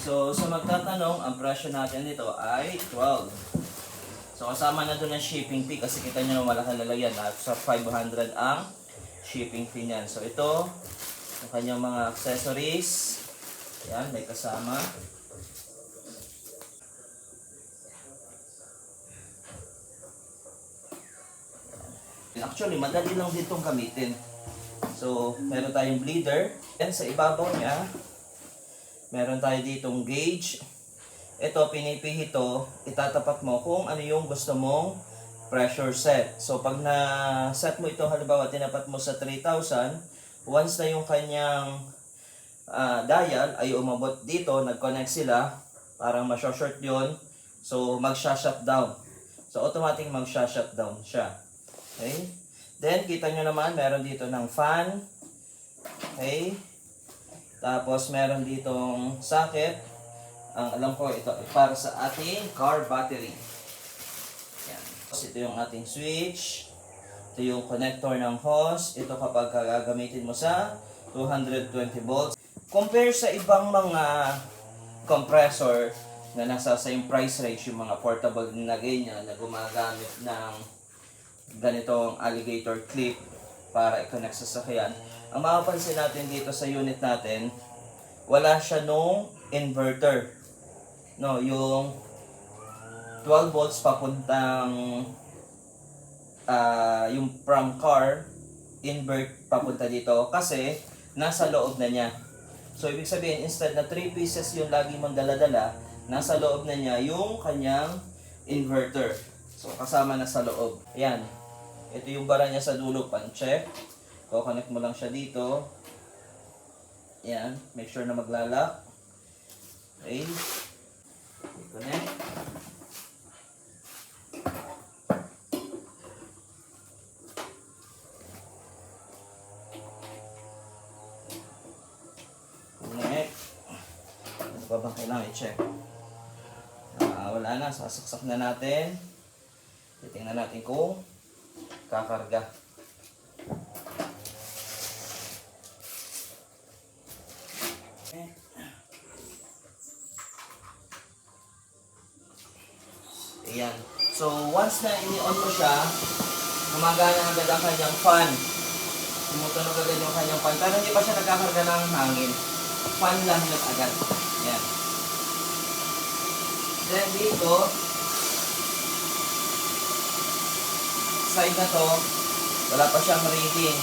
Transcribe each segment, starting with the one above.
So, sa magtatanong, ang presyo natin dito ay 12. So, kasama na doon ang shipping fee kasi kita nyo malaki lalagyan at sa 500 ang shipping fee niyan. So, ito, ang kanyang mga accessories. Yan, may kasama. Actually, madali lang din itong gamitin. So, meron tayong bleeder. Then, sa ibabaw niya, meron tayo ditong gauge. Ito, pinipihit ito, itatapat mo kung ano yung gusto mong pressure set. So, pag na-set mo ito, halimbawa, tinapat mo sa 3,000, once na yung kanyang dial ay umabot dito, nag-connect sila, parang ma-short yun. So, mag-shutdown. So, automatic mag-shutdown siya. Okay? Then, kita nyo naman, meron dito ng fan. Okay? Tapos, meron ditong socket. Ang alam ko, ito para sa ating car battery. Yan. Tapos, ito yung ating switch. Ito yung connector ng hose. Ito kapag gagamitin mo sa 220 volts. Compare sa ibang mga compressor na nasa same price range, yung mga portable na ganyan na gumagamit ng ganitong alligator clip para i-connect sa sasakyan. Ang mapapansin natin dito sa unit natin, wala siya nung inverter. No, yung 12 volts papuntang yung from car, invert papunta dito kasi nasa loob na niya. So, ibig sabihin, instead na 3 pieces yung lagi mong dala-dala, nasa loob na niya yung kanyang inverter. So, kasama na sa loob. Ayan. Ito yung bara niya sa dulo, pan-check. Connect mo lang siya dito. Ayan. Make sure na maglalak. Okay. I-connect. Connect. Ano pa ba kailangan i-check? Wala na. Sasaksak na natin. Titingnan natin kung kakarga. Ayan. So, once na ini-on mo siya, gumagana agad ang kanyang fan. Tumutunog agad yung kanyang fan. Pero hindi pa siya nagkakarga ng hangin. Fan lang yun agad. Ayan. Then dito, side na to, wala pa siyang reading.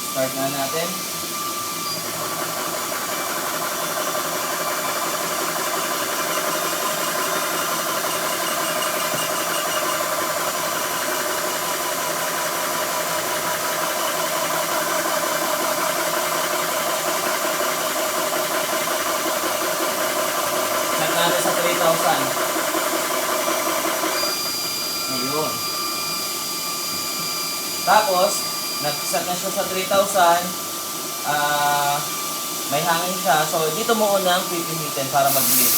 Start na natin. Start natin sa 3,000. Ayun. Tapos, nag-set na siya sa 3,000. May hangin siya. So, dito mo unang pipihitin para mag-bleed.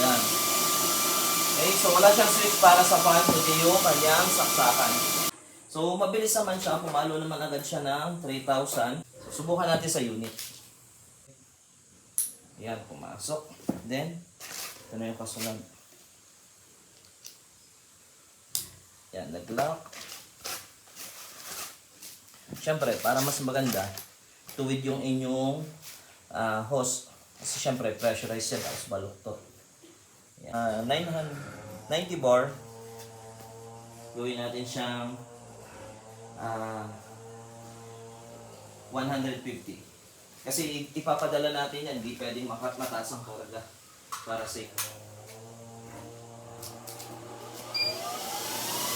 Ayan. Okay, so wala siyang switch para sa fan, kundi yung kanyang saksakan. So, mabilis naman siya. Pumalo naman agad siya ng 3,000. So, subukan natin sa unit. Ayan, pumasok. Then, ito na yung kasunod. Yan, nag-lock. Siyempre, para mas maganda, tuwid yung inyong hose. Kasi siyempre, pressurized yan, tapos baluktot. 990 bar. Gawin natin siyang 150. Kasi ipapadala natin yan, hindi pwedeng mataas ang karga para safe.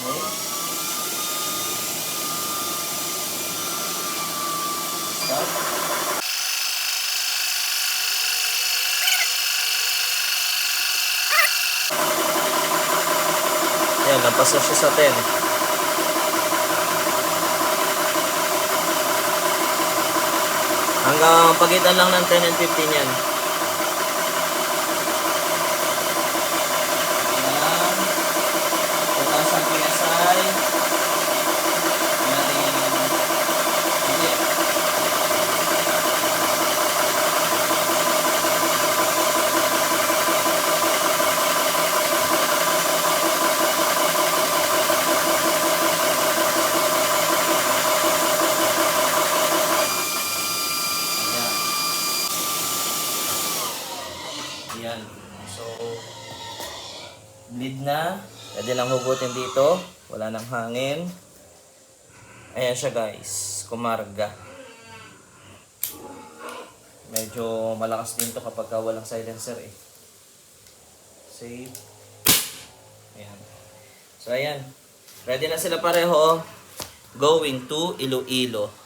Okay. Start. Ayan, lampas na siya sa 10. Hanggang pagitan lang ng 10 and 15 yan. Bleed na. Pwede lang hugutin dito. Wala nang hangin. Ayan siya guys. Kumarga. Medyo malakas din to kapag walang silencer eh. Save. Ayan. So ayan. Ready na sila pareho. Going to Iloilo.